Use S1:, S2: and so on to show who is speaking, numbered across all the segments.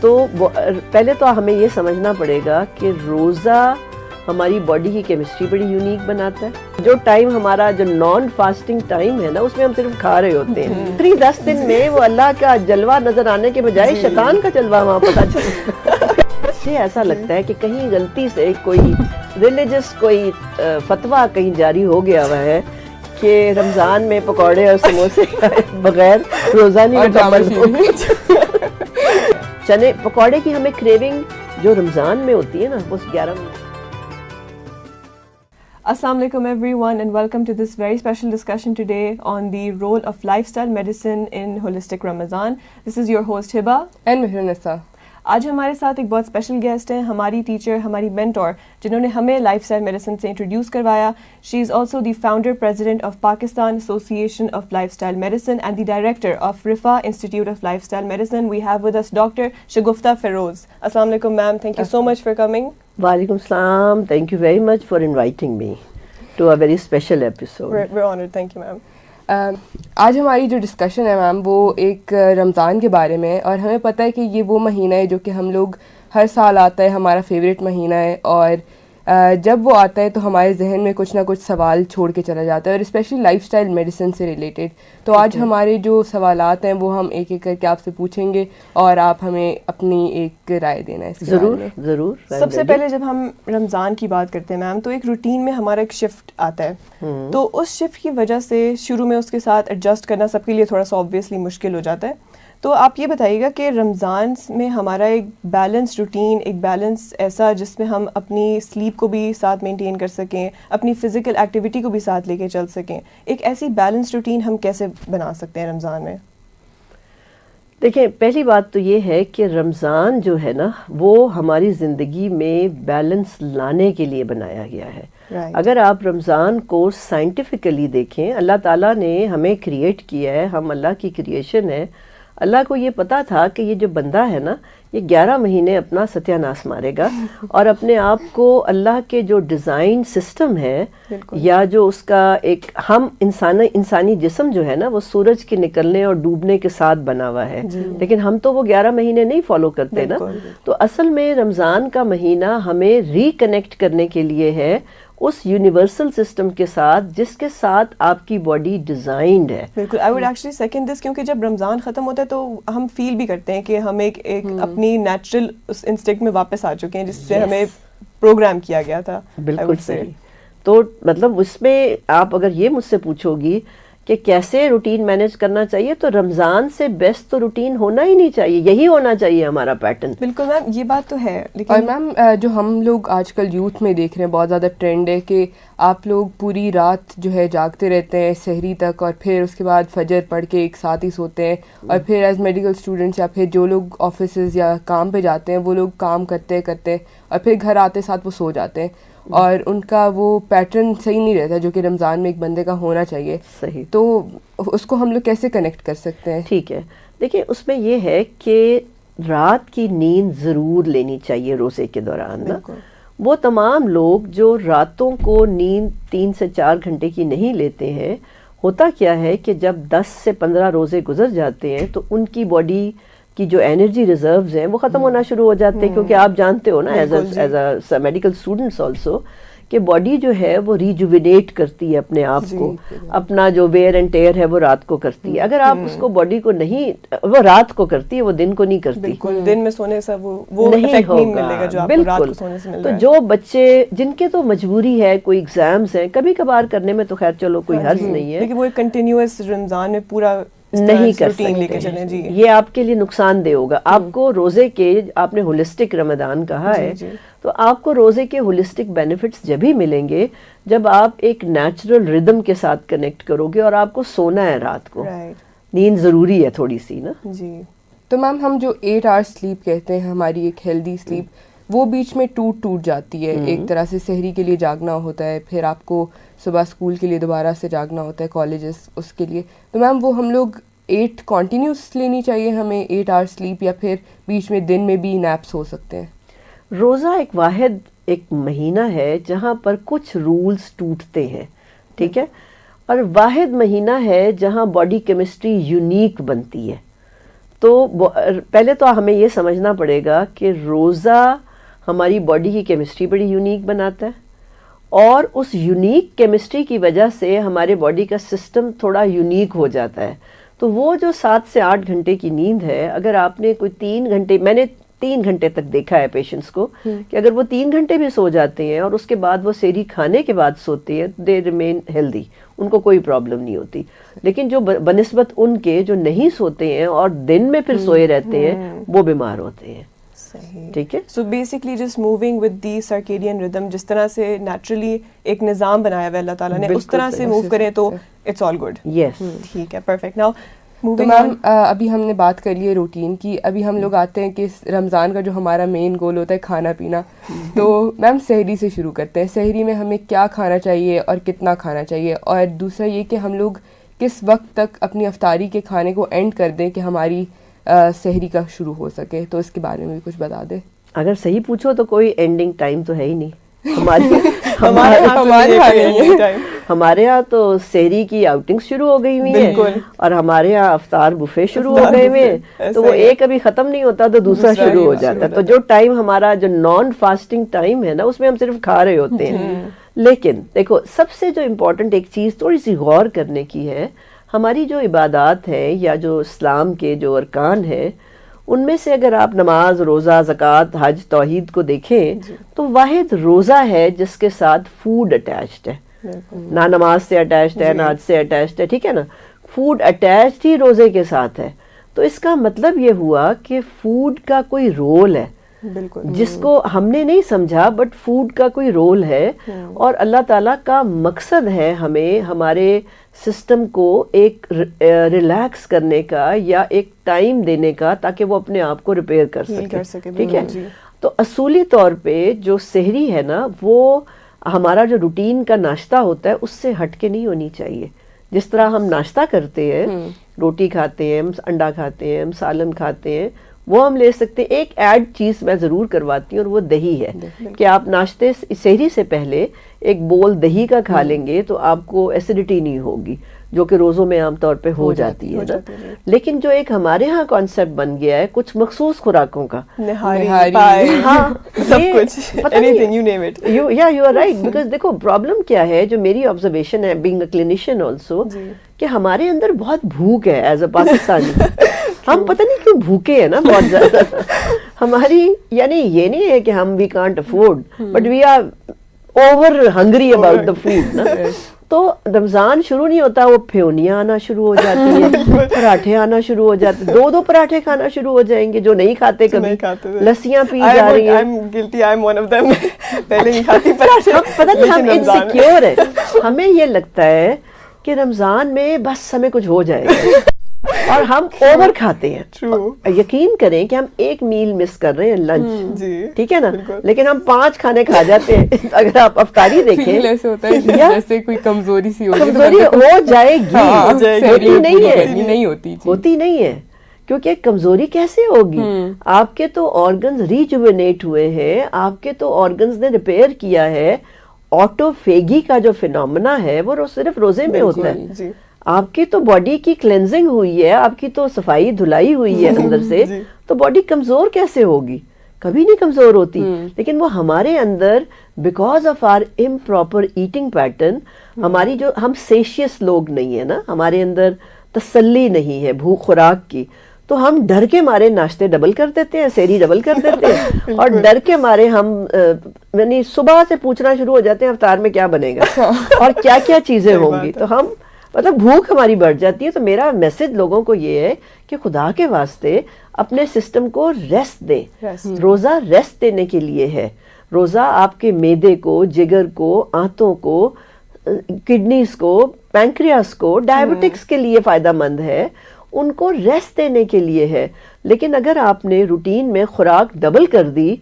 S1: تو پہلے تو ہمیں یہ سمجھنا پڑے گا کہ روزہ ہماری باڈی کی کیمسٹری بڑی یونیک بناتا ہے. جو ٹائم ہمارا جو نان فاسٹنگ ٹائم ہے نا, اس میں ہم صرف کھا رہے ہوتے ہیں. 10 دن میں وہ اللہ کا جلوہ نظر آنے کے بجائے شیطان کا جلوہ وہاں پتہ چلتا ہے. ایسا لگتا ہے کہ کہیں غلطی سے کوئی ریلیجس کوئی فتویٰ کہیں جاری ہو گیا ہوا ہے کہ رمضان میں پکوڑے اور سموسے بغیر روزہ نہیں مکمل. چنے پکوڑے کی ہمیں کریونگ جو رمضان میں ہوتی ہے نا, وہ 11 میں.
S2: Assalamu alaikum everyone and welcome to this very special discussion today on the role of lifestyle medicine in holistic Ramadan. This is your host Hiba
S3: and Mehrunisa.
S2: آج ہمارے ساتھ ایک بہت اسپیشل گیسٹ ہیں, ہماری ٹیچر, ہماری مینٹور, جنہوں نے ہمیں لائف اسٹائل میڈیسن سے انٹروڈیوس کروایا. She is also the founder president of Pakistan association of life style medicine and the director of Riphah institute of life style medicine. We have with us doctor Shagufta Feroze. السلام علیکم ma'am, thank you so much for coming.
S1: وعلیکم السلام, thank you very much for inviting me to a very special episode.
S2: We are honoured, thank you ma'am.
S3: آج ہماری جو discussion ہے میم وہ ایک رمضان کے بارے میں ہے, اور ہمیں پتہ ہے کہ یہ وہ مہینہ ہے جو کہ ہم لوگ ہر سال آتا ہے, ہمارا فیوریٹ مہینہ ہے, اور جب وہ آتا ہے تو ہمارے ذہن میں کچھ نہ کچھ سوال چھوڑ کے چلا جاتا ہے, اور اسپیشلی لائف اسٹائل میڈیسن سے ریلیٹڈ. تو آج ہمارے جو سوالات ہیں وہ ہم ایک ایک کر کے آپ سے پوچھیں گے, اور آپ ہمیں اپنی ایک رائے دینا ہے اس کے بارے میں.
S1: ضرور.
S2: سب سے پہلے جب ہم رمضان کی بات کرتے ہیں میم, تو ایک روٹین میں ہمارا ایک شفٹ آتا ہے, تو اس شفٹ کی وجہ سے شروع میں اس کے ساتھ ایڈجسٹ کرنا سب کے لیے تھوڑا سا آبویسلی مشکل ہو جاتا ہے. تو آپ یہ بتائیے گا کہ رمضان میں ہمارا ایک بیلنس روٹین, ایک بیلنس ایسا جس میں ہم اپنی سلیپ کو بھی ساتھ مینٹین کر سکیں, اپنی فزیکل ایکٹیویٹی کو بھی ساتھ لے کے چل سکیں, ایک ایسی بیلنس روٹین ہم کیسے بنا سکتے ہیں رمضان میں؟
S1: دیکھیں, پہلی بات تو یہ ہے کہ رمضان جو ہے نا وہ ہماری زندگی میں بیلنس لانے کے لیے بنایا گیا ہے. اگر آپ رمضان کو سائنٹیفکلی دیکھیں, اللہ تعالیٰ نے ہمیں کریٹ کیا ہے, ہم اللہ کی کریشن ہے. اللہ کو یہ پتا تھا کہ یہ جو بندہ ہے نا یہ 11 مہینے اپنا ستیہ ناش مارے گا, اور اپنے آپ کو اللہ کے جو ڈیزائن سسٹم ہے یا جو اس کا ایک ہم انسانی جسم جو ہے نا وہ سورج کے نکلنے اور ڈوبنے کے ساتھ بنا ہوا ہے, لیکن ہم تو وہ 11 مہینے نہیں فالو کرتے نا. تو اصل میں رمضان کا مہینہ ہمیں ریکنیکٹ کرنے کے لیے ہے اس یونیورسل سسٹم کے ساتھ جس کے ساتھ آپ کی باڈی ڈیزائنڈ ہے.
S2: بالکل, آئی ووڈ ایکچولی سیکنڈ دس, کیونکہ جب رمضان ختم ہوتا ہے تو ہم فیل بھی کرتے ہیں کہ ہم ایک اپنی نیچرل اس انسٹنکٹ میں واپس آ چکے ہیں جس سے ہمیں پروگرام کیا گیا تھا.
S1: بالکل صحیح. تو مطلب اس میں آپ اگر یہ مجھ سے پوچھو گی کہ کیسے روٹین مینیج کرنا چاہیے, تو رمضان سے بیسٹ تو روٹین ہونا ہی نہیں چاہیے, یہی ہونا چاہیے ہمارا پیٹرن.
S2: بالکل میم, یہ بات تو ہے. لیکن
S3: اور میم جو ہم لوگ آج کل یوتھ میں دیکھ رہے ہیں بہت زیادہ ٹرینڈ ہے کہ آپ لوگ پوری رات جو ہے جاگتے رہتے ہیں سحری تک, اور پھر اس کے بعد فجر پڑھ کے ایک ساتھ ہی سوتے ہیں, اور پھر ایز میڈیکل اسٹوڈنٹس یا پھر جو لوگ آفیسز یا کام پہ جاتے ہیں وہ لوگ کام کرتے اور پھر گھر آتے ساتھ وہ سو جاتے ہیں, اور ان کا وہ پیٹرن صحیح نہیں رہتا جو کہ رمضان میں ایک بندے کا ہونا چاہیے.
S1: صحیح.
S3: تو اس کو ہم لوگ کیسے کنیکٹ کر سکتے ہیں؟
S1: ٹھیک ہے, دیکھیں اس میں یہ ہے کہ رات کی نیند ضرور لینی چاہیے روزے کے دوران نا. وہ تمام لوگ جو راتوں کو نیند 3 سے 4 گھنٹے کی نہیں لیتے ہیں, ہوتا کیا ہے کہ جب 10 سے 15 روزے گزر جاتے ہیں تو ان کی باڈی کی جو انرجی ریزروز ہیں وہ ختم ہونا شروع ہو جاتے ہیں, کیونکہ آپ جانتے ہو نا as a medical students also کہ باڈی جو ہے وہ ریجوینیٹ کرتی ہے اپنے آپ کو, اپنا جو ویئر اینڈ ٹیئر ہے وہ رات کو کرتی ہے. اگر آپ اس کو باڈی کو نہیں, وہ رات کو کرتی ہے, وہ دن کو نہیں کرتی.
S2: دن میں سونے سے وہ
S1: نہیں ہوگا. بالکل. تو جو بچے جن کے تو مجبوری ہے, کوئی ایگزامز ہیں, کبھی کبھار کرنے میں تو خیر چلو کوئی حرج نہیں ہے,
S2: لیکن وہ کنٹینیوس رمضان میں پورا
S1: نہیں کر سکتے,
S2: جی
S1: یہ آپ کے لیے نقصان دہ ہوگا. آپ کو روزے کے, آپ نے ہولسٹک رمضان کہا ہے, تو آپ کو روزے کے ہولسٹک بینیفٹس جب ہی ملیں گے جب آپ ایک نیچرل ردم کے ساتھ کنیکٹ کرو گے, اور آپ کو سونا ہے رات کو, نیند ضروری ہے تھوڑی سی نا.
S3: جی. تو میم ہم جو 8 آورس سلیپ کہتے ہیں, ہماری ایک ہیلدی سلیپ, وہ بیچ میں ٹوٹ جاتی ہے. ایک طرح سے سحری کے لیے جاگنا ہوتا ہے, پھر آپ کو صبح اسکول کے لیے دوبارہ سے جاگنا ہوتا ہے, کالجز اس کے لیے. تو میم وہ ہم لوگ 8 کنٹینیوس لینی چاہیے ہمیں 8 آورس سلیپ, یا پھر بیچ میں دن میں بھی نیپس ہو سکتے ہیں؟
S1: روزہ ایک واحد ایک مہینہ ہے جہاں پر کچھ رولز ٹوٹتے ہیں, ٹھیک ہے, اور واحد مہینہ ہے جہاں باڈی کیمسٹری یونیک بنتی ہے. تو پہلے تو ہمیں یہ سمجھنا پڑے گا کہ روزہ ہماری باڈی کی کیمسٹری بڑی یونیک بناتا ہے، اور اس یونیک کیمسٹری کی وجہ سے ہمارے باڈی کا سسٹم تھوڑا یونیک ہو جاتا ہے. تو وہ جو 7 سے 8 گھنٹے کی نیند ہے، اگر آپ نے کوئی 3 گھنٹے، میں نے 3 گھنٹے تک دیکھا ہے پیشنٹس کو کہ اگر وہ 3 گھنٹے بھی سو جاتے ہیں اور اس کے بعد وہ سحری کھانے کے بعد سوتے ہیں، دے ریمین ہیلدی، ان کو کوئی پرابلم نہیں ہوتی. لیکن جو بنسبت ان کے جو نہیں سوتے ہیں اور دن میں پھر سوئے رہتے ہیں، وہ بیمار ہوتے ہیں. ٹھیک ہے.
S2: So basically just moving with the circadian ردم، جس طرح سے نیچرلی ایک نظام بنایا ہوا ہے اللہ تعالیٰ نے، اس طرح سے موو کریں تو اٹس آل گڈ.
S1: یس
S2: ٹھیک ہے، پرفیکٹ. ناؤ
S3: تو میم ابھی ہم نے بات کر لی ہے روٹین کی، ابھی ہم لوگ آتے ہیں کہ رمضان کا جو ہمارا مین گول ہوتا ہے کھانا پینا. تو میم سحری سے شروع کرتے ہیں. سحری میں ہمیں کیا کھانا چاہیے اور کتنا کھانا چاہیے، اور دوسرا یہ کہ ہم لوگ کس وقت تک اپنی افطاری کے کھانے کو اینڈ کر دیں کہ ہماری سحری کا شروع ہو سکے، تو اس کے بارے میں بھی کچھ بتا دیں.
S1: اگر صحیح پوچھو تو کوئی اینڈنگ ٹائم تو ہے ہی نہیں ہمارے یہاں تو سحری کی آؤٹنگ شروع ہو گئی ہوئی ہے، اور ہمارے یہاں افطار بفے شروع ہو گئے ہوئے ہیں. تو وہ ایک ابھی ختم نہیں ہوتا تو دوسرا شروع ہو جاتا ہے. تو جو ٹائم ہمارا جو نان فاسٹنگ ٹائم ہے نا، اس میں ہم صرف کھا رہے ہوتے ہیں. لیکن دیکھو، سب سے جو امپورٹنٹ ایک چیز تھوڑی سی غور کرنے کی ہے، ہماری جو عبادات ہیں یا جو اسلام کے جو ارکان ہیں، ان میں سے اگر آپ نماز، روزہ، زکوٰۃ، حج، توحید کو دیکھیں تو واحد روزہ ہے جس کے ساتھ فوڈ اٹیچڈ ہے. نہ نماز سے اٹیچڈ ہے، نہ حج سے اٹیچڈ ہے. ٹھیک ہے نا، فوڈ اٹیچڈ ہی روزے کے ساتھ ہے. تو اس کا مطلب یہ ہوا کہ فوڈ کا کوئی رول ہے، جس کو ہم نے نہیں سمجھا، بٹ فوڈ کا کوئی رول ہے. اور اللہ تعالیٰ کا مقصد ہے ہمیں ہمارے سسٹم کو ایک ریلیکس کرنے کا یا ایک ٹائم دینے کا، تاکہ وہ اپنے آپ کو ریپیئر کر سکے. ٹھیک ہے. تو اصولی طور پہ جو سحری ہے نا، وہ ہمارا جو روٹین کا ناشتہ ہوتا ہے اس سے ہٹ کے نہیں ہونی چاہیے. جس طرح ہم ناشتہ کرتے ہیں، روٹی کھاتے ہیں، ہم انڈا کھاتے ہیں، ہم سالن کھاتے ہیں، وہ ہم لے سکتے ہیں. ایک ایڈ چیز میں ضرور کرواتی ہوں، اور وہ دہی ہے کہ آپ ناشتے سحری سے پہلے ایک بول دہی کا کھا لیں گے تو آپ کو ایسیڈیٹی نہیں ہوگی، جو کہ روزوں میں عام طور پہ ہو جاتی ہے نا. لیکن جو ایک ہمارے ہاں کانسیپٹ بن گیا ہے کچھ مخصوص خوراکوں کا، یو آر رائٹ. بیکاز دیکھو پرابلم کیا ہے، جو میری آبزرویشن ہے بینگ اے کلینیشین آلسو، کہ ہمارے اندر بہت بھوک ہے ایز اے پاکستانی. ہم پتہ نہیں کیوں بھوکے ہیں نا بہت زیادہ. ہماری یعنی یہ نہیں ہے کہ ہم we can't afford, but we are over hungry about the food نا. تو رمضان شروع نہیں ہوتا، وہ پھیونیاں آنا شروع ہو جاتی ہیں، پراٹھے آنا شروع ہو جاتے، 2 پراٹھے کھانا شروع ہو جائیں گے جو نہیں کھاتے کبھی. لسیاں پی جا رہی ہیں. پتہ نہیں ہم انسیکیور ہیں. ہمیں یہ لگتا ہے کہ رمضان میں بس ہمیں کچھ ہو جائے گا، اور ہم اوور کھاتے ہیں. یقین کریں کہ ہم ایک میل مس کر رہے ہیں، لنچ. ٹھیک ہے نا، لیکن ہم 5 کھانے کھا جاتے ہیں. اگر آپ افطاری دیکھیں،
S3: جیسے کوئی کمزوری سی
S1: کمزوری ہو جائے گی، ہوتی نہیں ہے. کیونکہ کمزوری کیسے ہوگی؟ آپ کے تو آرگنز ریجوینیٹ ہوئے ہیں، آپ کے تو آرگنز نے ریپیئر کیا ہے. آٹوفیگی کا جو فینومنا ہے وہ صرف روزے میں ہوتا ہے. آپ کی تو باڈی کی کلینزنگ ہوئی ہے، آپ کی تو صفائی دھلائی ہوئی ہے اندر سے، تو باڈی کمزور کیسے ہوگی؟ کبھی نہیں کمزور ہوتی. لیکن وہ ہمارے اندر because of our improper eating pattern, ہماری جو ہم سیشیس لوگ نہیں ہیں نا، ہمارے اندر تسلی نہیں ہے بھوک خوراک کی، تو ہم ڈر کے مارے ناشتے ڈبل کر دیتے ہیں، سحری ڈبل کر دیتے ہیں، اور ڈر کے مارے ہم یعنی صبح سے پوچھنا شروع ہو جاتے ہیں افطار میں کیا بنے گا اور کیا کیا چیزیں ہوں گی. تو ہم مطلب بھوک ہماری بڑھ جاتی ہے. تو میرا میسج لوگوں کو یہ ہے کہ خدا کے واسطے اپنے سسٹم کو ریسٹ دیں. روزہ ریسٹ دینے کے لیے ہے. روزہ آپ کے معدے کو، جگر کو، آنتوں کو، کڈنیز کو، پینکریاس کو، ڈائبٹکس کے لیے فائدہ مند ہے، ان کو ریسٹ دینے کے لیے ہے. لیکن اگر آپ نے روٹین میں خوراک ڈبل کر دی،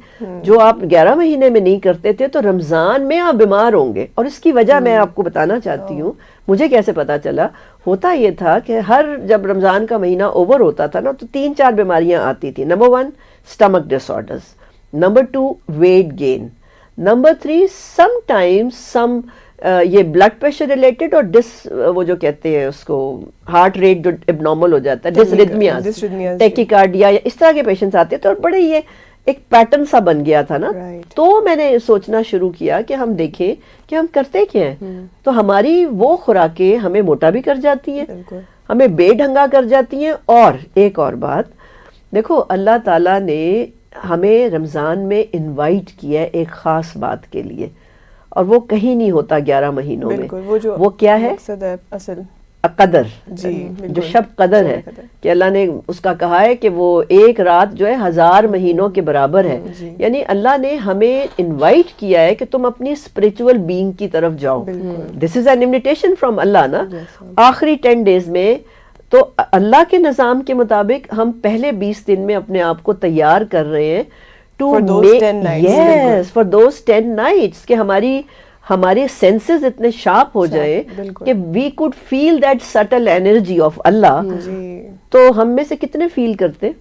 S1: جو آپ 11 مہینے میں نہیں کرتے تھے، تو رمضان میں آپ بیمار ہوں گے. اور اس کی وجہ میں آپ کو بتانا چاہتی ہوں. مجھے کیسے پتا چلا؟ ہوتا یہ تھا کہ جب رمضان کا مہینہ اوور ہوتا تھا نا، تو 3-4 بیماریاں آتی تھی. Number 1 stomach disorders, number 2 weight gain, number 3 sometimes some یہ بلڈ پریشر ریلیٹڈ اور وہ جو کہتے ہیں اس کو ہارٹ ریٹ جو اب نارمل ہو جاتا ہے, ڈسریتھمیاز, ٹیکیکارڈیا, یا اس طرح کے پیشنٹس آتے ہیں. تو بڑے یہ ایک پیٹرن سا بن گیا تھا نا. تو میں نے سوچنا شروع کیا کہ ہم دیکھیں کہ ہم کرتے کیا ہیں. تو ہماری وہ خوراکیں ہمیں موٹا بھی کر جاتی ہیں, ہمیں بے ڈھنگا کر جاتی ہیں. اور ایک اور بات دیکھو, اللہ تعالیٰ نے ہمیں رمضان میں انوائٹ کیا ہے ایک خاص بات کے لیے, اور وہ کہیں نہیں ہوتا 11 مہینوں میں. وہ کیا ہے؟
S2: اصل
S1: قدر, جو شب قدر ہے, کہ اللہ نے اس کا کہا ہے کہ وہ ایک رات جو ہے 1000 مہینوں کے برابر ہے. یعنی اللہ نے ہمیں انوائٹ کیا ہے کہ تم اپنی اسپرچول بینگ کی طرف جاؤ. دس از این انویٹیشن فرام اللہ نا. آخری 10 days میں تو اللہ کے نظام کے مطابق ہم پہلے 20 دن میں اپنے آپ کو تیار کر رہے ہیں for those 10 nights, کہ ہماری سینسز اتنے شارپ ہو جائیں کہ we could feel that subtle energy of اللہ. تو ہم میں سے کتنے فیل کرتے؟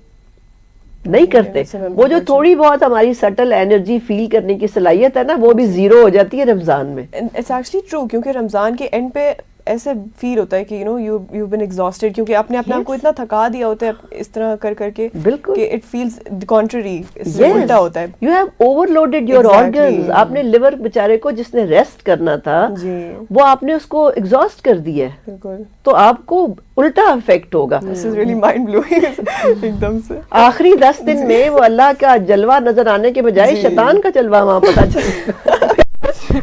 S1: نہیں کرتے. وہ جو تھوڑی بہت ہماری سٹل انرجی فیل کرنے کی صلاحیت ہے نا, وہ بھی زیرو ہو جاتی ہے رمضان میں.
S2: اٹس ایکچولی ٹرو, کیونکہ رمضان کے اینڈ پہ ایسے فیل ہوتا ہے کہ you've been exhausted, کیونکہ آپ نے اپنے آپ کو اتنا تھکا دیا ہوتا ہے اس طرح کر کے,
S1: بالکل,
S2: کہ it feels the contrary, الٹا ہوتا ہے.
S1: you have overloaded your organs. آپ نے لیور بیچارے کو جس نے ریسٹ کرنا تھا وہ آپ نے اس کو ایگزاسٹ کر دیا ہے, تو آپ کو الٹا افیکٹ ہوگا.
S2: This is really mind blowing. ایک دم سے
S1: آخری 10 دن میں وہ اللہ کا جلوہ نظر آنے کے بجائے شیطان کا جلوہ وہاں پتہ چلتا.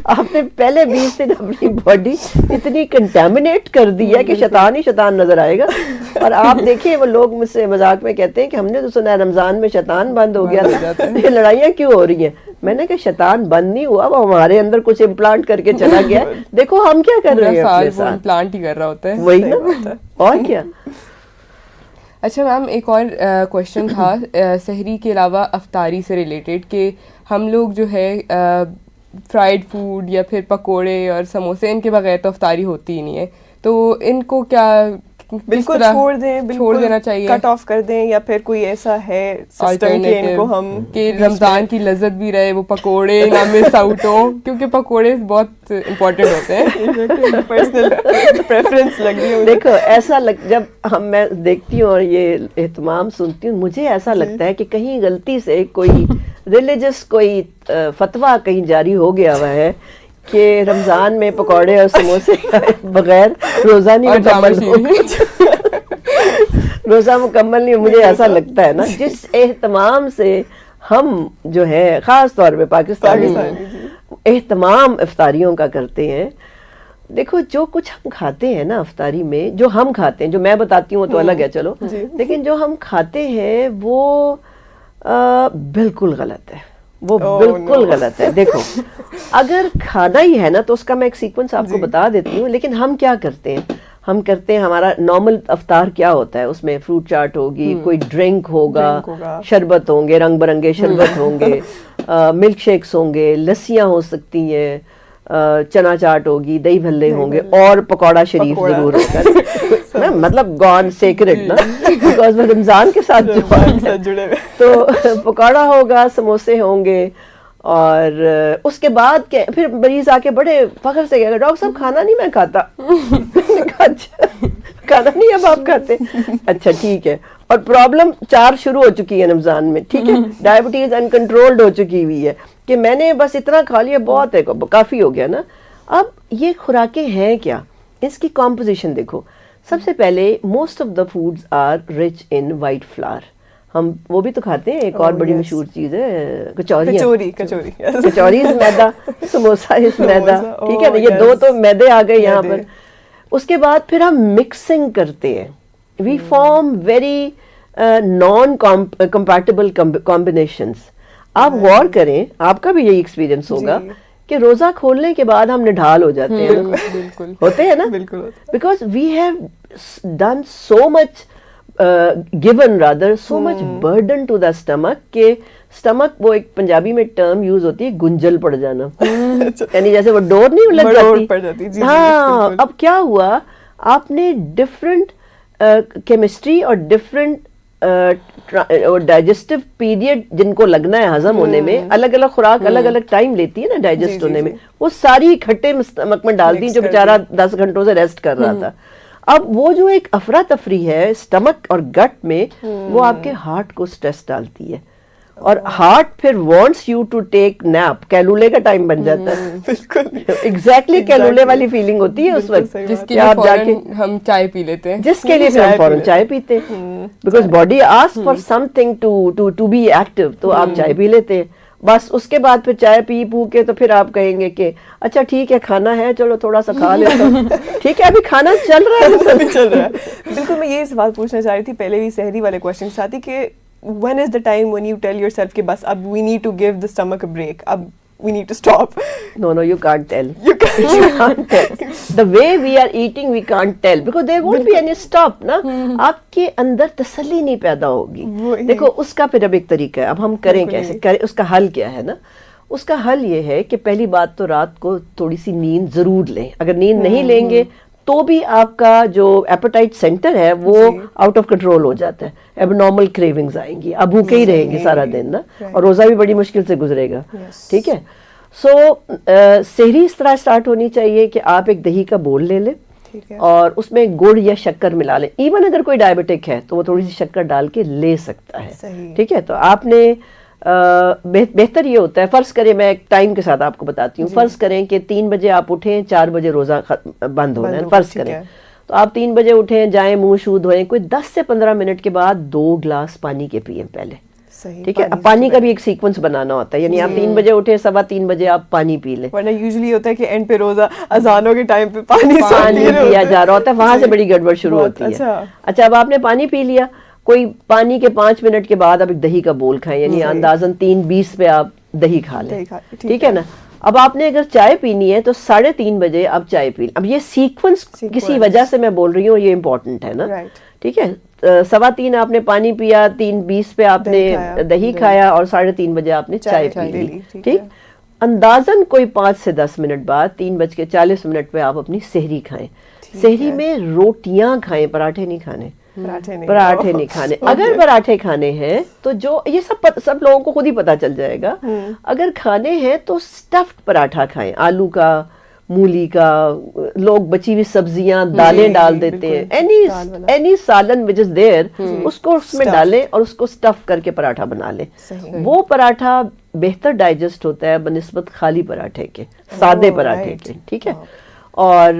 S1: آپ نے پہلے 20 دن اپنی باڈی اتنی کنٹامنیٹ کر دی ہے کہ شیطان ہی شیطان نظر آئے گا. اور آپ دیکھیں وہ لوگ مجھ سے مذاق میں کہتے ہیں کہ ہم نے تو سنا ہے رمضان میں شیطان بند ہو گیا, یہ لڑائیاں کیوں ہو رہی ہیں؟ میں نے کہا شیطان بند نہیں ہوا, وہ ہمارے اندر کچھ امپلانٹ کر کے چلا گیا. دیکھو ہم کیا کر رہے ہیں اپنے ساتھ,
S3: امپلانٹ ہی کر رہا ہوتا ہے,
S1: وہی نا, اور کیا.
S3: اچھا میم, ایک اور کوشچن تھا سحری کے علاوہ افطاری سے ریلیٹڈ, کہ ہم لوگ جو ہے فرائیڈ فوڈ یا پھر پکوڑے اور سموسے, ان کے بغیر تو افطاری ہوتی ہی نہیں ہے. تو ان کو کیا
S2: بالکل چھوڑ دیں,
S3: چھوڑ دینا چاہیے,
S2: کٹ آف کر دیں, یا پھر کوئی ایسا ہے سسٹم کہ ان کو ہم
S3: کہ رمضان کی لذت بھی رہے, وہ پکوڑے نہ مس آؤٹ ہو, کیونکہ پکوڑے بہت امپورٹنٹ ہوتے ہیں.
S2: پرسنل پریفرنس لگ رہی ہے.
S1: دیکھو ایسا جب میں دیکھتی ہوں اور یہ اہتمام سنتی ہوں, مجھے ایسا لگتا ہے کہ کہیں غلطی سے کوئی ریلیجس کوئی فتویٰ کہیں جاری ہو گیا ہوا ہے کہ رمضان میں پکوڑے اور سموسے بغیر روزہ نہیں مکمل, روزہ مکمل نہیں. مجھے ایسا لگتا ہے نا, جس اہتمام سے ہم جو ہے خاص طور پہ پاکستانی اہتمام افطاریوں کا کرتے ہیں. دیکھو جو کچھ ہم کھاتے ہیں نا افطاری میں, جو ہم کھاتے ہیں, جو میں بتاتی ہوں تو الگ ہے چلو, لیکن جو ہم کھاتے ہیں وہ بالکل غلط ہے, وہ بالکل غلط ہے. دیکھو اگر کھانا ہی ہے نا تو اس کا میں ایک سیکوینس آپ کو بتا دیتی ہوں, لیکن ہم کیا کرتے ہیں, ہم کرتے ہیں ہمارا نارمل افطار کیا ہوتا ہے, اس میں فروٹ چاٹ ہوگی, کوئی ڈرنک ہوگا, شربت ہوں گے, رنگ برنگے شربت ہوں گے, ملک شیکس ہوں گے, لسیاں ہو سکتی ہیں, چنا چاٹ ہوگی, دہی بھلے ہوں گے, اور پکوڑا شریف ضرور ہوگا. مطلب گون سیکرٹ نا, بیکاز وہ رمضان کے ساتھ جڑے ہوئے. تو پکوڑا ہوگا, سموسے ہوں گے, اور اس کے بعد پھر مریض آ کے بڑے فخر سے کہے گا ڈاکٹر صاحب کھانا نہیں میں کھاتا. اچھا کھانا نہیں اب آپ کھاتے, اچھا ٹھیک ہے. اور پرابلم 4 شروع ہو چکی ہے رمضان میں, ٹھیک ہے, ڈائبٹیز انکنٹرولڈ ہو چکی ہوئی ہے کہ میں نے بس اتنا کھا لیا, بہت ہے, کافی ہو گیا نا. اب یہ خوراکیں ہیں کیا, اس کی کمپوزیشن دیکھو. سب سے پہلے most of the foods are rich in white flour. ہم وہ بھی تو کھاتے ہیں, ایک اور بڑی مشہور چیز ہے کچوری میدا, سموسا از میدا, ٹھیک ہے نا, یہ 2 تو میدے آ گئے یہاں پر. اس کے بعد پھر ہم مکسنگ کرتے ہیں, we form very non compatible combinations. آپ غور کریں, آپ کا بھی یہی ایکسپیرینس ہوگا کہ روزہ کھولنے کے بعد ہم نڈھال ہو جاتے ہیں, ہوتے ہیں نا, because we have done so much given rather so much burden to the stomach کہ stomach وہ ایک پنجابی میں ٹرم یوز ہوتی ہے گنجل پڑ جانا, یعنی جیسے وہ ڈور نہیں لگ جاتی. ہاں, اب کیا ہوا, آپ نے ڈفرینٹ کیمسٹری اور ڈفرینٹ ڈائجسٹو پیریڈ جن کو لگنا ہے ہضم ہونے میں, الگ الگ خوراک الگ الگ ٹائم لیتی ہے نا ڈائجسٹ ہونے میں, وہ ساری کھٹے اسٹمک میں ڈال دی جو بیچارہ 10 گھنٹوں سے ریسٹ کر رہا تھا. اب وہ جو ایک افراتفری ہے اسٹمک اور گٹ میں, وہ آپ کے ہارٹ کو سٹریس ڈالتی ہے, اور ہارٹ پھر wants you to take nap, کیلولے کا ٹائم بن جاتا ہے. بالکل ایگزیکٹلی کیلولے والی فیلنگ ہوتی ہے اس وقت,
S3: جس کے لیے آپ جا کے ہم چائے پی لیتے ہیں,
S1: جس کے لیے پھر ہم فوراً چائے پیتے ہیں, because body ask for something to be active, تو آپ چائے پی لیتے ہیں. بس اس کے بعد پھر چائے پی پو کے تو پھر آپ کہیں گے کہ اچھا ٹھیک ہے کھانا ہے, چلو تھوڑا سا کھا لیتا ہوں, ٹھیک ہے ابھی کھانا چل رہا ہے,
S2: چل رہا ہے. بالکل میں یہ سوال پوچھنا چاہ رہی تھی پہلے بھی سحری والے کوشچن کے ساتھ ہی, کہ when is the time when you tell yourself کہ بس اب we need to give the stomach a break, اب we need to stop?
S1: No, you can't tell. You can't tell. The way we are eating, we can't tell because there won't be any stop نا. آپ کے اندر تسلی نہیں پیدا ہوگی. دیکھو اس کا پھر اب ایک طریقہ ہے, اب ہم کریں کیسے کریں, اس کا حل کیا ہے نا. اس کا حل یہ ہے کہ پہلی بات تو رات کو تھوڑی سی نیند ضرور لیں. اگر نیند نہیں لیں گے تو بھی آپ کا جو ایپیٹائٹ سینٹر ہے وہ آؤٹ آف کنٹرول ہو جاتا ہے, اب نارمل کریونگز آئیں گی, اب بھوکے ہی رہیں گے سارا دن نا, اور روزہ بھی بڑی مشکل سے گزرے گا. ٹھیک ہے, سو سحری اس طرح اسٹارٹ ہونی چاہیے کہ آپ ایک دہی کا بول لے لیں اور اس میں گڑ یا شکر ملا لیں. ایون اگر کوئی ڈائبٹک ہے تو وہ تھوڑی سی شکر ڈال کے لے سکتا ہے. ٹھیک ہے, تو آپ نے بہتر یہ ہوتا ہے, فرض کریں میں ایک ٹائم کے ساتھ آپ کو بتاتی ہوں, فرض کریں کہ 3 بجے آپ اٹھیں, 4 بجے روزہ بند ہونا ہے, فرض کریں تو آپ 3 بجے اٹھیں, جائیں منہ شو دھوئیں, کوئی 10 سے 15 منٹ کے بعد 2 گلاس پانی کے پئیں پہلے. ٹھیک ہے, اب پانی کا بھی ایک سیکوینس بنانا ہوتا ہے, یعنی آپ 3 بجے اٹھے, 3:15 بجے آپ پانی پی لیں.
S2: ورنہ یوزلی ہوتا ہے کہ اینڈ پہ روزہ اذانوں کے ٹائم پہ پانی
S1: پیا جا رہا ہوتا ہے, وہاں سے بڑی گڑبڑ شروع ہوتی ہے. اچھا اب آپ نے پانی پی لیا, کوئی پانی کے 5 منٹ کے بعد اب ایک دہی کا بول کھائیں, یعنی اندازاً 3:20 پہ آپ دہی کھا لیں. ٹھیک ہے نا, اب آپ نے اگر چائے پینی ہے تو 3:30 بجے آپ چائے پی لیں. اب یہ سیکوینس کسی وجہ سے میں بول رہی ہوں, یہ امپورٹنٹ ہے نا. ٹھیک ہے, 3:15 آپ نے پانی پیا, 3:20 پہ آپ نے دہی کھایا, اور 3:30 بجے آپ نے چائے پی لی. ٹھیک, اندازاً کوئی 5 سے 10 منٹ بعد 3:40 پہ آپ اپنی سحری کھائیں. سحری میں روٹیاں کھائیں, پراٹھے نہیں کھانے, پراٹھے نہیں کھانے. اگر پراٹھے کھانے ہیں تو جو یہ سب لوگوں کو خود ہی پتا چل جائے گا, اگر کھانے ہیں تو اسٹفڈ پراٹھا کھائیں, آلو کا, مولی کا, لوگ بچی ہوئی سبزیاں دالیں ڈال دیتے ہیں, اینی سالن وچ از دیئر اس کو اس میں ڈالیں اور اس کو اسٹف کر کے پراٹھا بنا لیں. وہ پراٹھا بہتر ڈائجسٹ ہوتا ہے بنسبت خالی پراٹھے کے, سادے پراٹھے کے. ٹھیک ہے, اور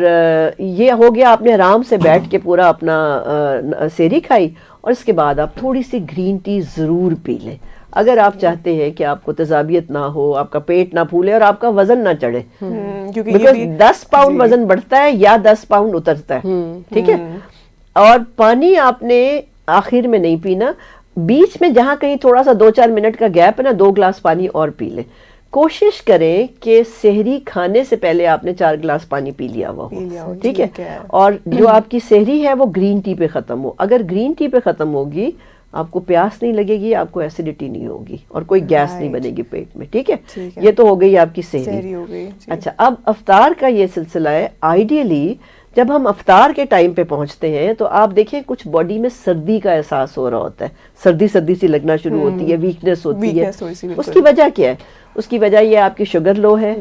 S1: یہ ہو گیا, آپ نے آرام سے بیٹھ کے پورا اپنا سحری کھائی, اور اس کے بعد آپ تھوڑی سی گرین ٹی ضرور پی لیں اگر آپ چاہتے ہیں کہ آپ کو تذابیت نہ ہو, آپ کا پیٹ نہ پھولے اور آپ کا وزن نہ چڑھے. بیکاز 10 پاؤنڈ وزن بڑھتا ہے یا 10 پاؤنڈ اترتا ہے. ٹھیک ہے, اور پانی آپ نے آخر میں نہیں پینا, بیچ میں جہاں کہیں تھوڑا سا 2-4 منٹ کا گیپ ہے نا, 2 گلاس پانی اور پی لیں. کوشش کریں کہ سحری کھانے سے پہلے آپ نے 4 گلاس پانی پی لیا ہوا ہو. ٹھیک ہے, اور جو آپ کی سحری ہے وہ گرین ٹی پہ ختم ہو. اگر گرین ٹی پہ ختم ہوگی آپ کو پیاس نہیں لگے گی, آپ کو ایسیڈیٹی نہیں ہوگی, اور کوئی گیس نہیں بنے گی پیٹ میں. ٹھیک ہے, یہ تو ہو گئی آپ کی سحری. اچھا, اب افطار کا یہ سلسلہ ہے. آئیڈیلی جب ہم افطار کے ٹائم پہ پہنچتے ہیں تو آپ دیکھیں کچھ باڈی میں سردی کا احساس ہو رہا ہوتا ہے, سردی سی لگنا شروع ہوتی ہے, ویکنس ہوتی ہے. اس کی وجہ کیا ہے؟ اس کی وجہ یہ آپ کی شوگر لو ہے,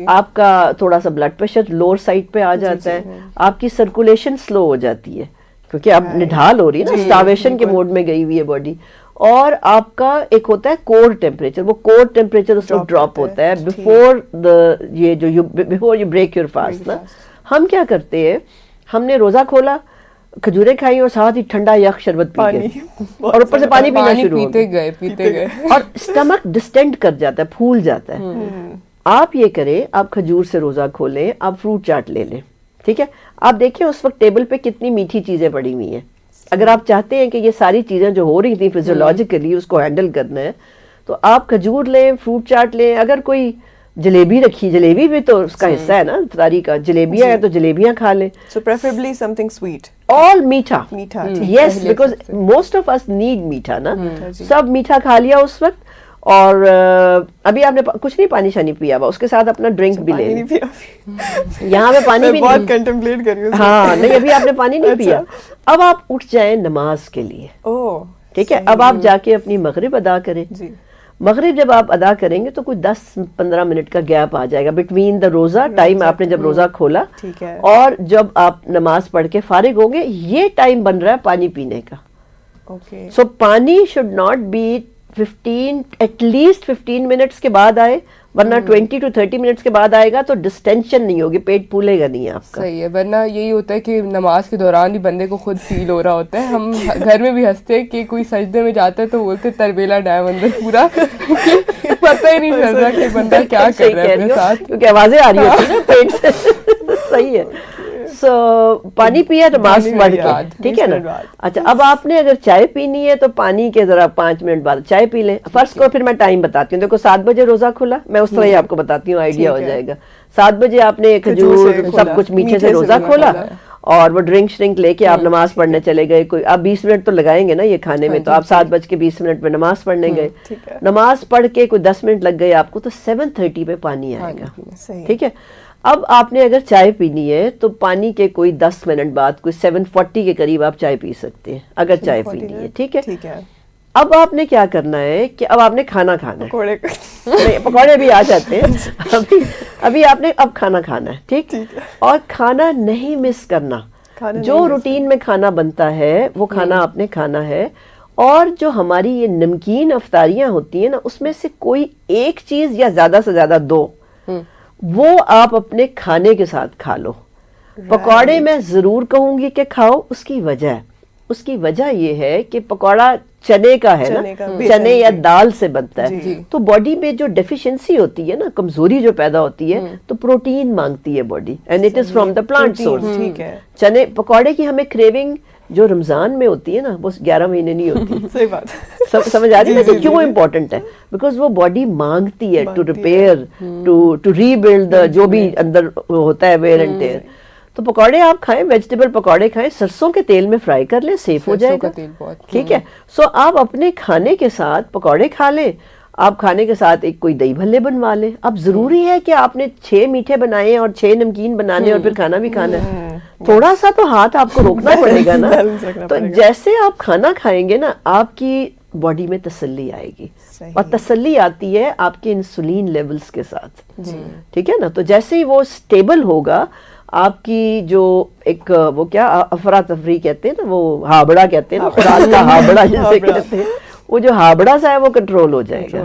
S1: آپ کا تھوڑا سا بلڈ پریشر لوور سائڈ پہ آ جاتا ہے, آپ کی سرکولیشن سلو ہو جاتی ہے کیونکہ اب نڈھال ہو رہی ہے نا, سٹارویشن کے موڈ میں گئی ہوئی ہے باڈی. اور آپ کا ایک ہوتا ہے کور ٹیمپریچر, وہ کور ٹیمپریچر اس وقت ڈراپ ہوتا ہے before you break your fast نا. ہم کیا کرتے ہیں, ہم نے روزہ کھولا, کھجوریں کھائی اور ساتھ ہی ٹھنڈا یک شربت پی گئے, اور اوپر سے پانی پینا شروع ہو
S3: گئے,
S1: اور اسٹمک ڈسٹینڈ کر جاتا ہے, پھول جاتا ہے. آپ یہ کریں, آپ کھجور سے روزہ کھولیں, آپ فروٹ چاٹ لے لیں. ٹھیک ہے, آپ دیکھیں اس وقت ٹیبل پہ کتنی میٹھی چیزیں پڑی ہوئی ہیں. اگر آپ چاہتے ہیں کہ یہ ساری چیزیں جو ہو رہی تھیں فزیولوجیکلی اس کو ہینڈل کرنا ہے تو آپ کھجور لیں, فروٹ چاٹ لیں. اگر کوئی جلیبی رکھی, جلیبی بھی تو اس کا حصہ ہے نا افطاری کا, جلیبیاں ہے تو جلیبیاں کھا لیں.
S2: So preferably something sweet.
S1: All میٹھا. Yes, because most of us need میٹھا نا. سب میٹھا کھا لیا اس وقت, اور ابھی آپ نے کچھ نہیں پانی شانی پیا ہوا, اس کے ساتھ اپنا ڈرنک بھی لے لیں. یہاں میں پانی بھی
S2: بہت کنٹمپلیٹ کر رہی ہوں.
S1: ہاں نہیں, ابھی آپ نے پانی نہیں پیا. اب آپ اٹھ جائیں نماز کے لیے. ٹھیک ہے. اب آپ جا کے اپنی مغرب ادا کریں. مغرب جب آپ ادا کریں گے تو کوئی 10-15 منٹ کا گیپ آ جائے گا بٹوین دا روزہ ٹائم آپ نے جب روزہ کھولا اور جب آپ نماز پڑھ کے فارغ ہوں گے. یہ ٹائم بن رہا ہے پانی پینے کا. سو پانی should not be 15 at least 15 minutes کے بعد آئے, ورنہ 20 to 30 منٹس کے بعد آئے گا تو ڈسٹینشن نہیں ہوگی, پیٹ پھولے گا نہیں آپ کا.
S3: صحیح ہے, ورنہ یہی ہوتا ہے کہ نماز کے دوران بھی بندے کو خود فیل ہو رہا ہوتا ہے. ہم گھر میں بھی ہنستے ہیں کہ کوئی سجدے میں جاتا ہے تو بولتے تربیلا ڈیم اندر پورا پتہ ہی نہیں چل رہا کہ بندہ کیا کر رہا ہے اپنے ساتھ,
S1: کیونکہ آوازیں آ رہی ہوتی ہیں نا پیٹ سے. صحیح ہے. سو پانی پیا نماز پڑھ کے, ٹھیک ہے نا. اچھا, اب آپ نے اگر چائے پینی ہے تو پانی کے ذرا 5 منٹ بعد چائے پی لیں. فرض کو پھر میں ٹائم بتاتی ہوں. دیکھو 7 بجے روزہ کھلا, میں اس طرح ہی آپ کو بتاتی ہوں, آئیڈیا ہو جائے گا. 7 بجے آپ نے کھجور سب کچھ میٹھے سے روزہ کھولا اور وہ ڈرنک شرنک لے کے آپ نماز پڑھنے چلے گئے. کوئی آپ 20 منٹ تو لگائیں گے نا یہ کھانے میں, تو آپ 7:20 میں نماز پڑھنے گئے. نماز پڑھ کے کوئی 10 منٹ لگ گئے آپ کو, تو 7:30 پہ پانی آئے گا. ٹھیک ہے. اب آپ نے اگر چائے پینی ہے تو پانی کے کوئی 10 منٹ بعد کوئی 7:40 کے قریب آپ چائے پی سکتے ہیں اگر چائے پینی ہے. ٹھیک ہے. اب آپ نے کیا کرنا ہے کہ اب آپ نے کھانا کھانا ہے. پکوڑے بھی آ جاتے ہیں. ابھی آپ نے اب کھانا کھانا ہے. ٹھیک, اور کھانا نہیں مس کرنا. جو روٹین میں کھانا بنتا ہے وہ کھانا آپ نے کھانا ہے. اور جو ہماری یہ نمکین افطاریاں ہوتی ہیں نا, اس میں سے کوئی ایک چیز یا زیادہ سے زیادہ 2 وہ آپ اپنے کھانے کے ساتھ کھا لو. پکوڑے میں ضرور کہوں گی کہ کھاؤ. اس کی وجہ یہ ہے کہ پکوڑا چنے کا ہے نا, چنے یا دال سے بنتا ہے. تو باڈی میں جو ڈیفیشنسی ہوتی ہے نا, کمزوری جو پیدا ہوتی ہے, تو پروٹین مانگتی ہے body, and it is from the plant source. چنے پکوڑے کی ہمیں کریونگ جو رمضان میں ہوتی ہے نا, وہ 11 مہینے نہیں ہوتی. صحیح بات, سمجھ آ رہی ہے نا کیوں امپورٹنٹ ہے. بیکاز وہ باڈی مانگتی ہے to repair, to rebuild جو بھی اندر ہوتا ہے ویئر اینڈ ٹیئر. تو پکوڑے آپ کھائیں, ویجیٹیبل پکوڑے کھائیں, سرسوں کے تیل میں فرائی کر لیں, سیف ہو جائے گا. ٹھیک ہے. سو آپ اپنے کھانے کے ساتھ پکوڑے کھا لیں. آپ کھانے کے ساتھ ایک کوئی دہی بھلے بنوا لیں. اب ضروری ہے کہ آپ نے 6 میٹھے بنائے اور 6 نمکین بنانے اور پھر کھانا بھی کھانا ہے. تھوڑا سا تو ہاتھ آپ کو روکنا پڑے گا نا. تو جیسے آپ کھانا کھائیں گے نا, آپ کی باڈی میں تسلی آئے گی, اور تسلی آتی ہے آپ کے انسولین لیولز کے ساتھ. ٹھیک ہے نا. تو جیسے ہی وہ سٹیبل ہوگا, آپ کی جو ایک وہ کیا افراتفری کہتے ہیں نا, وہ ہابڑا کہتے ہیں نا, خوراک کا ہابڑا جسے کہتے ہیں, وہ جو ہابڑا سا ہے وہ کنٹرول ہو جائے گا.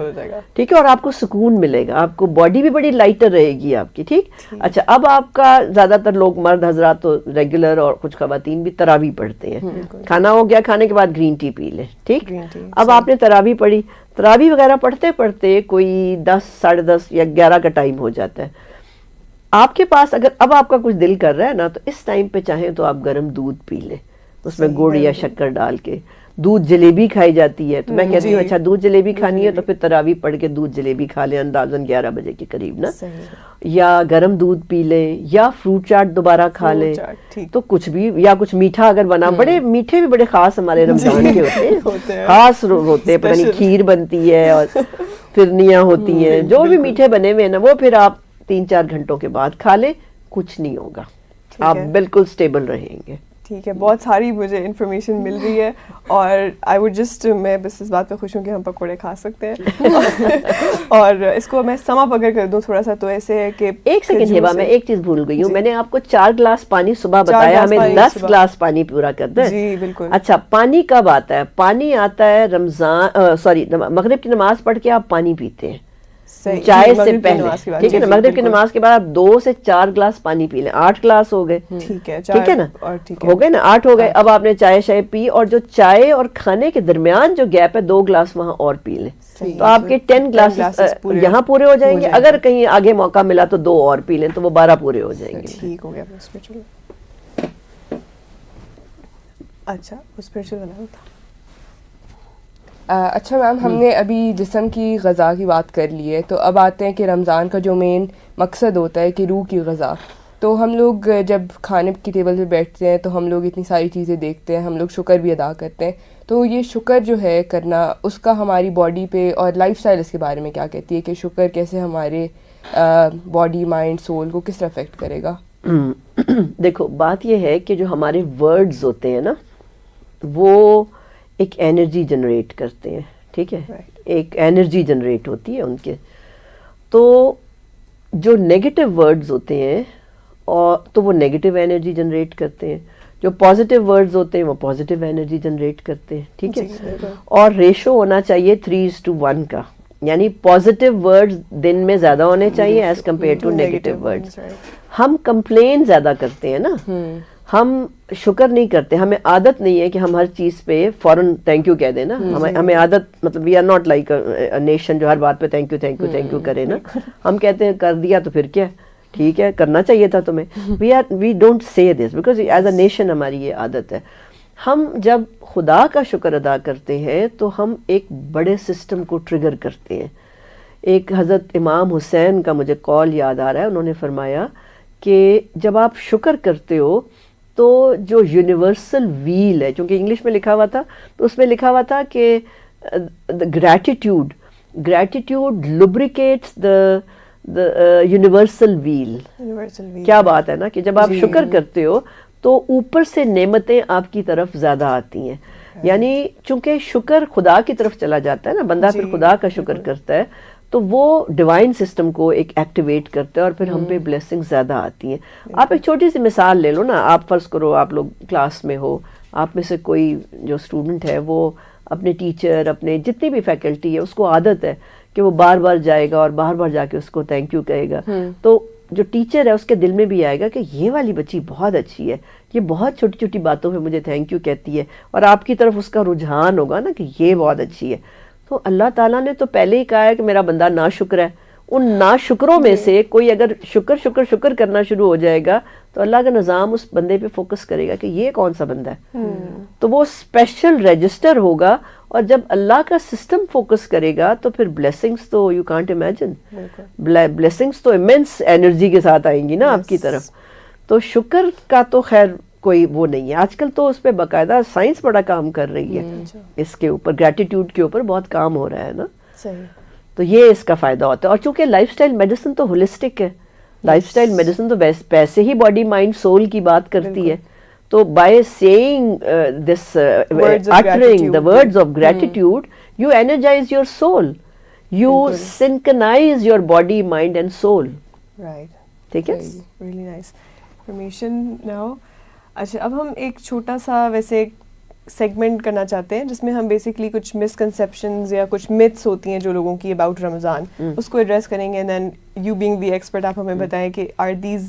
S1: ٹھیک ہے. اور آپ کو سکون ملے گا, آپ کو باڈی بھی بڑی لائٹر رہے گی آپ کی. ٹھیک. اچھا, اب آپ کا زیادہ تر لوگ مرد حضرات تو ریگولر, اور کچھ خواتین بھی تراویح پڑھتے ہیں. کھانا ہو گیا, کھانے کے بعد گرین ٹی پی لیں. ٹھیک. اب آپ نے تراویح پڑھی, تراویح وغیرہ پڑھتے پڑھتے کوئی 10, 10:30 یا 11 کا ٹائم ہو جاتا ہے. آپ کے پاس اگر اب آپ کا کچھ دل کر رہا ہے نا, تو اس ٹائم پہ چاہیں تو آپ گرم دودھ پی لیں, اس میں گڑ یا شکر ڈال کے. دودھ جلیبی کھائی جاتی ہے, تو میں کہتی ہوں اچھا دودھ جلیبی کھانی ہے تو پھر تراویح پڑھ کے دودھ جلیبی کھا لیں اندازاً 11 بجے کے قریب نا, یا گرم دودھ پی لیں, یا فروٹ چاٹ دوبارہ کھا لیں. تو کچھ بھی, یا کچھ میٹھا اگر بنا, بڑے میٹھے بھی بڑے خاص ہمارے رمضان کے ہوتے ہیں, خاص ہوتے ہیں, پتہ نہیں کھیر بنتی ہے اور فرنیاں ہوتی ہیں, جو بھی میٹھے بنے ہوئے ہیں نا, وہ پھر آپ 3-4 گھنٹوں کے بعد کھا لیں. کچھ نہیں ہوگا, آپ بالکل سٹیبل رہیں گے.
S2: ٹھیک ہے. بہت ساری مجھے انفارمیشن مل رہی ہے, اور آئی وڈ جسٹ, میں بس اس بات پہ خوش ہوں کہ ہم پکوڑے کھا سکتے ہیں. اور اس کو میں سم اپ اگر کر دوں تھوڑا سا, تو ایسے ہے کہ
S1: ایک سیکنڈ ہیبا, میں ایک چیز بھول گئی ہوں. میں نے آپ کو 4 گلاس پانی صبح بتایا, ہمیں 10 گلاس پانی پورا کر دیں.
S2: جی بالکل.
S1: اچھا, پانی کب آتا ہے؟ پانی آتا ہے رمضان, سوری, مغرب کی نماز پڑھ کے آپ پانی پیتے ہیں, چائے سے پہلے. ٹھیک ہے نا. مغرب کی نماز کے بعد آپ 2 سے 4 گلاس پانی پی لیں, 8 گلاس ہو گئے. ٹھیک ہے نا, ہو گئے نا, 8 ہو گئے. اب آپ نے چائے شائے پی, اور جو چائے اور کھانے کے درمیان جو گیپ ہے 2 گلاس وہاں اور پی لیں, تو آپ کے 10 گلاس یہاں پورے ہو جائیں گے. اگر کہیں آگے موقع ملا تو 2 اور پی لیں, تو وہ 12 پورے ہو جائیں گے.
S2: ٹھیک ہو گیا. اچھا, اسپرچل بنا تھا.
S3: اچھا میم, ہم نے ابھی جسم کی غذا کی بات کر لی ہے, تو اب آتے ہیں کہ رمضان کا جو مین مقصد ہوتا ہے کہ روح کی غذا. تو ہم لوگ جب کھانے کی ٹیبل پہ بیٹھتے ہیں تو ہم لوگ اتنی ساری چیزیں دیکھتے ہیں, ہم لوگ شکر بھی ادا کرتے ہیں. تو یہ شکر جو ہے کرنا, اس کا ہماری باڈی پہ اور لائف سٹائل اس کے بارے میں کیا کہتی ہے, کہ شکر کیسے ہمارے باڈی, مائنڈ, سول کو کس طرح افیکٹ کرے گا؟
S1: دیکھو, بات یہ ہے کہ جو ہمارے ورڈز ہوتے ہیں نا, وہ ایک انرجی جنریٹ کرتے ہیں, ٹھیک ہے, ایک انرجی جنریٹ ہوتی ہے ان کے. تو جو نیگیٹو ورڈز ہوتے ہیں اور تو وہ نیگیٹو انرجی جنریٹ کرتے ہیں, جو پازیٹیو ورڈز ہوتے ہیں وہ پازیٹیو انرجی جنریٹ کرتے ہیں, ٹھیک ہے. اور ریشو ہونا چاہیے 3:1 کا, یعنی پازیٹیو ورڈز دن میں زیادہ ہونے چاہیے as compare to negative words. ہم کمپلین زیادہ کرتے ہیں نا, ہم شکر نہیں کرتے, ہمیں عادت نہیں ہے کہ ہم ہر چیز پہ فوراً تھینک یو کہہ دیں نا, ہمیں عادت, مطلب we are not like nation جو ہر بات پہ thank you thank you thank you کرے نا. ہم کہتے ہیں کر دیا تو پھر کیا, ٹھیک ہے کرنا چاہیے تھا تمہیں. We don't say this because as a nation ہماری یہ عادت ہے. ہم جب خدا کا شکر ادا کرتے ہیں تو ہم ایک بڑے سسٹم کو ٹریگر کرتے ہیں. ایک حضرت امام حسین کا مجھے کال یاد آ رہا ہے, انہوں نے فرمایا کہ جب آپ شکر کرتے ہو تو جو یونیورسل ویل ہے, چونکہ انگلش میں لکھا ہوا تھا تو اس میں لکھا ہوا تھا کہ gratitude lubricates the universal wheel. کیا بات ہے نا کہ جب آپ شکر کرتے ہو تو اوپر سے نعمتیں آپ کی طرف زیادہ آتی ہیں. یعنی چونکہ شکر خدا کی طرف چلا جاتا ہے نا, بندہ پھر خدا کا شکر کرتا ہے تو وہ ڈیوائن سسٹم کو ایک ایکٹیویٹ کرتا ہے اور پھر ہم پہ بلیسنگ زیادہ آتی ہیں. آپ ایک چھوٹی سی مثال لے لو نا, آپ فرض کرو آپ لوگ کلاس میں ہو, آپ میں سے کوئی جو اسٹوڈنٹ ہے وہ اپنے ٹیچر, اپنے جتنی بھی فیکلٹی ہے اس کو عادت ہے کہ وہ بار بار جائے گا اور بار بار جا کے اس کو تھینک یو کہے گا. تو جو ٹیچر ہے اس کے دل میں بھی آئے گا کہ یہ والی بچی بہت اچھی ہے, یہ بہت چھوٹی چھوٹی باتوں پہ مجھے تھینک یو کہتی ہے, اور آپ کی طرف اس کا رجحان ہوگا نا کہ یہ بہت اچھی ہے. تو اللہ تعالیٰ نے تو پہلے ہی کہا ہے کہ میرا بندہ ناشکر ہے. ان ناشکروں میں سے کوئی اگر شکر شکر شکر کرنا شروع ہو جائے گا تو اللہ کا نظام اس بندے پہ فوکس کرے گا کہ یہ کون سا بندہ ہے. تو وہ اسپیشل رجسٹر ہوگا, اور جب اللہ کا سسٹم فوکس کرے گا تو پھر بلیسنگز تو یو کانٹ امیجن, بلیسنگز تو امیمنس انرجی کے ساتھ آئیں گی نا آپ کی طرف. تو شکر کا تو خیر کوئی وہ نہیں ہے. آج کل تو اس پہ باقاعدہ سائنس بڑا کام کر رہی ہے, اس کے اوپر گریٹیٹیوڈ کے اوپر بہت کام ہو رہا ہے نا. تو یہ اس کا فائدہ ہوتا ہے. اور چونکہ لائف سٹائل میڈیسن تو ہولسٹک ہے, لائف سٹائل میڈیسن تو ویسے ہی باڈی مائنڈ سول کی بات کرتی ہے. تو by seeing this uttering the words of gratitude you energize your soul, you synchronize your body mind and soul.
S2: Right.
S1: ٹھیک ہے,
S2: really nice information now. اچھا, اب ہم ایک چھوٹا سا ویسے سیگمنٹ کرنا چاہتے ہیں جس میں ہم بیسکلی کچھ مسکنسیپشنز یا کچھ متس ہوتی ہیں جو لوگوں کی اباؤٹ رمضان, اس کو ایڈریس کریں گے. And then you being the expert آپ ہمیں بتائیں کہ آر دیز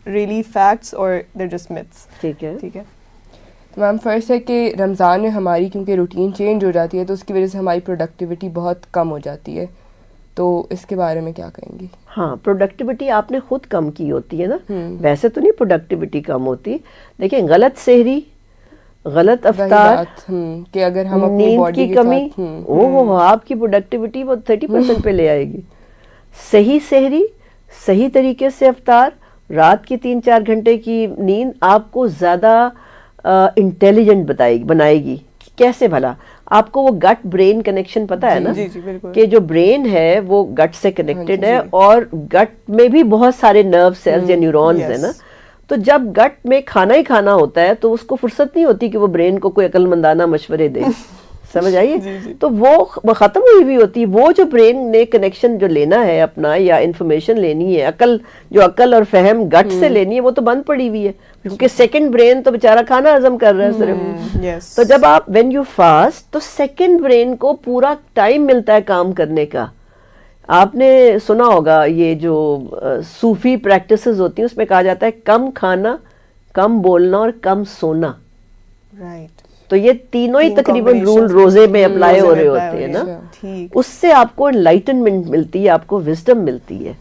S2: ریئلی فیکٹس اور دیر جسٹ متس.
S1: ٹھیک ہے,
S3: ٹھیک ہے. تو میم فرسٹ ہے کہ رمضان میں ہماری کیونکہ روٹین چینج ہو جاتی ہے تو اس کی وجہ سے ہماری پروڈکٹیوٹی بہت کم ہو جاتی ہے, تو اس کے بارے میں کیا کہیں گی؟
S1: ہاں, پروڈکٹیوٹی آپ نے خود کم کی ہوتی ہے نا, ویسے تو نہیں پروڈکٹیوٹی کم ہوتی. دیکھیں غلط سحری, غلط افطار,
S3: کہ اگر ہم اپنی
S1: نیند کی کمی, آپ کی پروڈکٹیوٹی وہ 30% پہ لے آئے گی. صحیح سحری, صحیح طریقے سے افطار, رات کی 3-4 گھنٹے کی نیند آپ کو زیادہ انٹیلیجنٹ بنائے گی. کیسے بھلا؟ آپ کو وہ گٹ برین کنیکشن پتا ہے نا, کہ جو برین ہے وہ گٹ سے کنیکٹڈ ہے, اور گٹ میں بھی بہت سارے نرو سیلز یا نیورونز ہیں نا. تو جب گٹ میں کھانا ہی کھانا ہوتا ہے تو اس کو فرصت نہیں ہوتی کہ وہ برین کو کوئی عقل مندانہ مشورے دے. سمجھ آئیے؟ تو وہ ختم ہوئی بھی ہوتی. وہ جو برین نے کنیکشن جو لینا ہے اپنا یا انفارمیشن لینی ہے, عقل اور فہم گٹ سے لینی ہے, وہ تو بند پڑی ہوئی ہے, کیونکہ سیکنڈ برین تو بیچارہ کھانا ہضم کر رہا ہے صرف. تو جب آپ وین یو فاسٹ تو سیکنڈ برین کو پورا ٹائم ملتا ہے کام کرنے کا. آپ نے سنا ہوگا یہ جو صوفی پریکٹسز ہوتی ہیں اس میں کہا جاتا ہے کم کھانا, کم بولنا اور کم سونا.
S2: رائٹ.
S1: تو یہ تینوں ہی تقریباً رول روزے میں اپلائی ہو رہے ہوتے ہیں نا. اس سے آپ کو انلائٹنمنٹ ملتی ہے, آپ کو وزڈم ملتی ہے.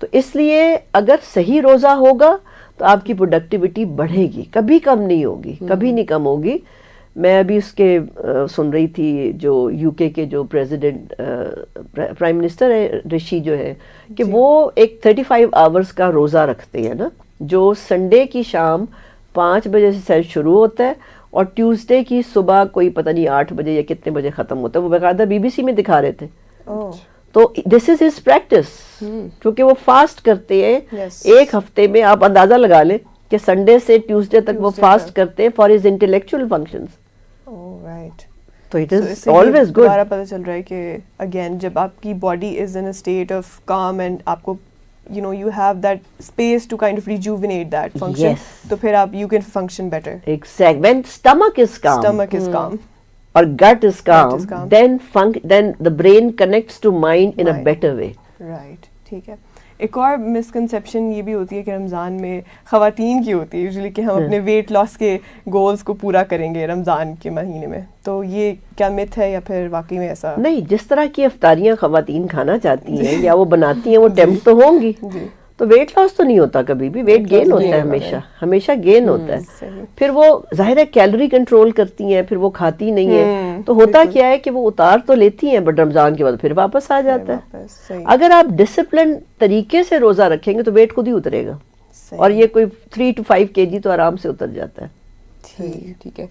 S1: تو اس لیے اگر صحیح روزہ ہوگا تو آپ کی پروڈکٹیوٹی بڑھے گی, کبھی کم نہیں ہوگی, کبھی نہیں کم ہوگی. میں ابھی اس کے سن رہی تھی جو یو کے جو پریزیڈنٹ پرائم منسٹر ہے رشی جو ہے, کہ وہ ایک 35 آورز کا روزہ رکھتے ہیں نا, جو سنڈے کی شام 5 بجے سے شروع ہوتا ہے اور ٹیوزڈے کی صبح کوئی پتہ نہیں 8 بجے یا کتنے بجے ختم ہوتا ہے. وہ باقاعدہ BBC میں دکھا رہے تھے. تو دس از ہز پریکٹس, کیونکہ وہ فاسٹ کرتے ہیں. ایک ہفتے میں آپ اندازہ لگا لیں کہ سنڈے سے ٹیوزڈے تک وہ فاسٹ کرتے ہیں فار ہز انٹلیکچوئل فنکشنز. تو اٹ از آلویز گڈ.
S2: دوبارہ پتہ چل رہا ہے کہ اگین جب آپ کی body is in a state of calm and آپ کو you have that space to kind of rejuvenate that function.
S1: Yes.
S2: تو پھر آپ you can function better.
S1: Exactly. When stomach is calm. Or gut is calm. Then the brain connects to mind in a better way.
S2: Right. ٹھیک ہے. ایک اور misconception یہ بھی ہوتی ہے کہ رمضان میں خواتین کی ہوتی ہے یوزلی کہ ہم اپنے ویٹ لاس کے گولز کو پورا کریں گے رمضان کے مہینے میں. تو یہ کیا مت ہے یا پھر واقعی میں ایسا
S1: نہیں؟ جس طرح کی افطاریاں خواتین کھانا چاہتی ہیں یا وہ بناتی ہیں وہ ٹیمپٹ تو ہوں گی. تو ویٹ لاس تو نہیں ہوتا کبھی بھی, ویٹ گین ہوتا ہے, ہمیشہ گین ہوتا ہے. پھر وہ ظاہر ہے کیلوری کنٹرول کرتی ہیں, پھر وہ کھاتی نہیں ہے. تو ہوتا کیا ہے کہ وہ اتار تو لیتی ہیں بٹ رمضان کے بعد پھر واپس آ جاتا ہے. اگر آپ ڈسپلن طریقے سے روزہ رکھیں گے تو ویٹ خود ہی اترے گا, اور یہ کوئی 3 to 5 kg تو آرام سے اتر جاتا ہے.
S3: ٹھیک ہے.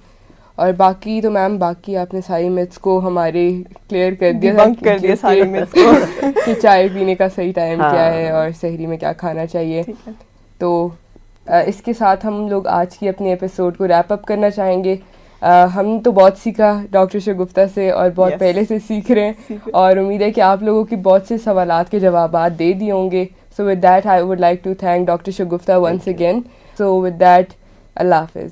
S3: اور باقی تو میم باقی آپ نے ساری میتھس کو ہمارے کلیئر کر دیا ساری میتھس کو کہ چائے پینے کا صحیح ٹائم کیا ہے اور سحری میں کیا کھانا چاہیے. تو اس کے ساتھ ہم لوگ آج کی اپنی ایپیسوڈ کو ریپ اپ کرنا چاہیں گے. ہم تو بہت سیکھا ڈاکٹر شگفتہ سے اور بہت پہلے سے سیکھ رہے ہیں, اور امید ہے کہ آپ لوگوں کی بہت سے سوالات کے جوابات دے دیے ہوں گے. So with that I would like to thank doctor Shagufta once again. So with that اللہ حافظ.